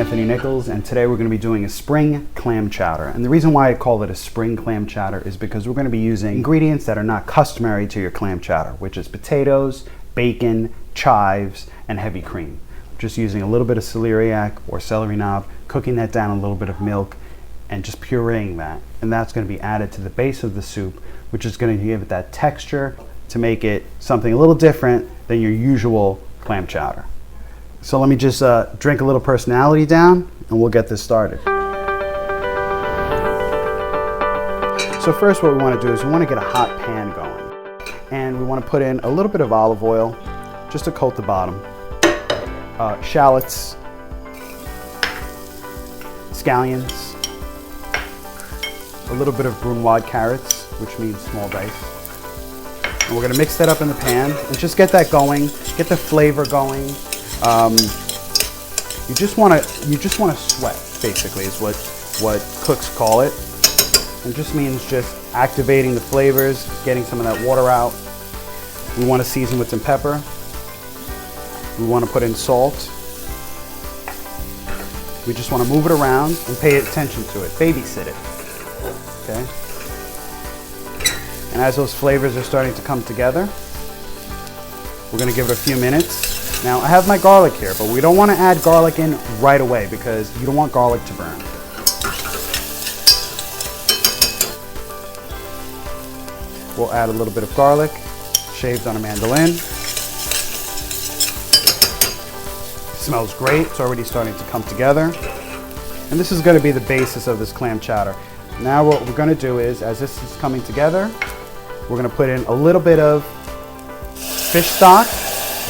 Anthony Nichols, and today we're going to be doing a spring clam chowder. And the reason why I call it a spring clam chowder is because we're going to be using ingredients that are not customary to your clam chowder, which is potatoes, bacon, chives, and heavy cream. Just using a little bit of celeriac or celery knob, cooking that down in a little bit of milk, and just pureeing that. And that's going to be added to the base of the soup, which is going to give it that texture to make it something a little different than your usual clam chowder. So let me just drink a little personality down and we'll get this started. So first what we want to do is we want to get a hot pan going. And we want to put in a little bit of olive oil just to coat the bottom. Shallots, scallions, a little bit of brunoise carrots, which means small dice. And we're going to mix that up in the pan and just get that going, get the flavor going. You just want to sweat, basically, is what cooks call it. It just means just activating the flavors, getting some of that water out. We want to season with some pepper. We want to put in salt. We just want to move it around and pay attention to it, babysit it. Okay? And as those flavors are starting to come together, we're going to give it a few minutes. Now I have my garlic here, but we don't want to add garlic in right away because you don't want garlic to burn. We'll add a little bit of garlic, shaved on a mandolin. Smells great, it's already starting to come together. And this is going to be the basis of this clam chowder. Now what we're going to do is, as this is coming together, we're going to put in a little bit of fish stock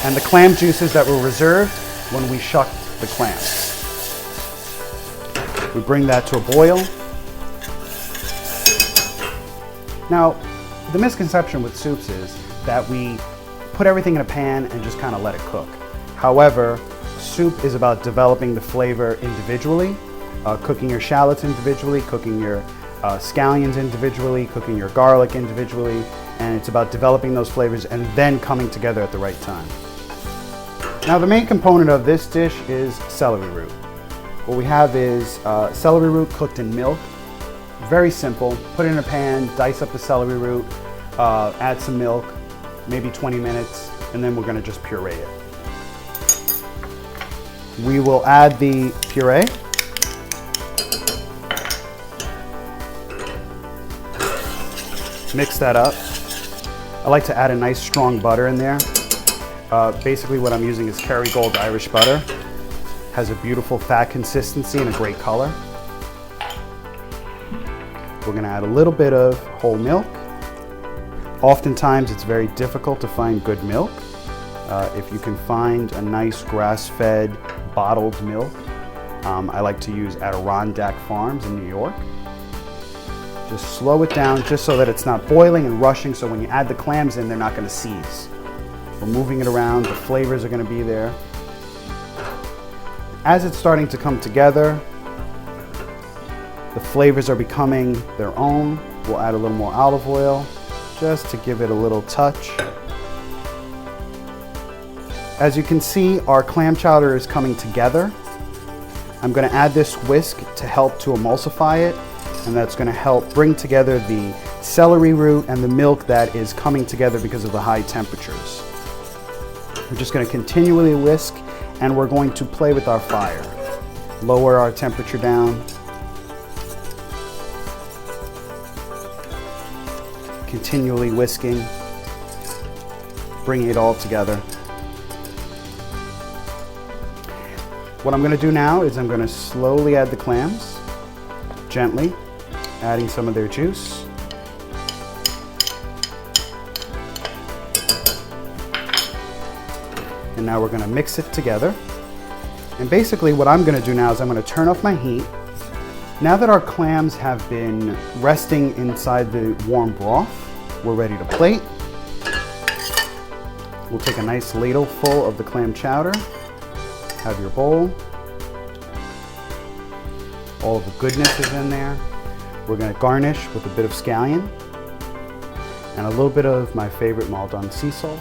and the clam juices that were reserved when we shucked the clams. We bring that to a boil. Now, the misconception with soups is that we put everything in a pan and just kind of let it cook. However, soup is about developing the flavor individually, cooking your shallots individually, cooking your scallions individually, cooking your garlic individually, and it's about developing those flavors and then coming together at the right time. Now the main component of this dish is celery root. What we have is celery root cooked in milk. Very simple. Put it in a pan, dice up the celery root, add some milk, maybe 20 minutes, and then we're going to just puree it. We will add the puree. Mix that up. I like to add a nice strong butter in there. Basically what I'm using is Kerrygold Irish butter. Has a beautiful fat consistency and a great color. We're going to add a little bit of whole milk. Oftentimes it's very difficult to find good milk. If you can find a nice grass-fed bottled milk, I like to use Adirondack Farms in New York. Just slow it down just so that it's not boiling and rushing, so when you add the clams in, they're not going to seize. We're moving it around, the flavors are going to be there. As it's starting to come together, the flavors are becoming their own. We'll add a little more olive oil just to give it a little touch. As you can see, our clam chowder is coming together. I'm going to add this whisk to help to emulsify it, and that's going to help bring together the celery root and the milk that is coming together because of the high temperatures. We're just going to continually whisk, and we're going to play with our fire. Lower our temperature down. Continually whisking, bringing it all together. What I'm going to do now is I'm going to slowly add the clams, gently, adding some of their juice. And now we're going to mix it together. And basically what I'm going to do now is I'm going to turn off my heat. Now that our clams have been resting inside the warm broth, we're ready to plate. We'll take a nice ladle full of the clam chowder. Have your bowl. All of the goodness is in there. We're going to garnish with a bit of scallion and a little bit of my favorite Maldon sea salt.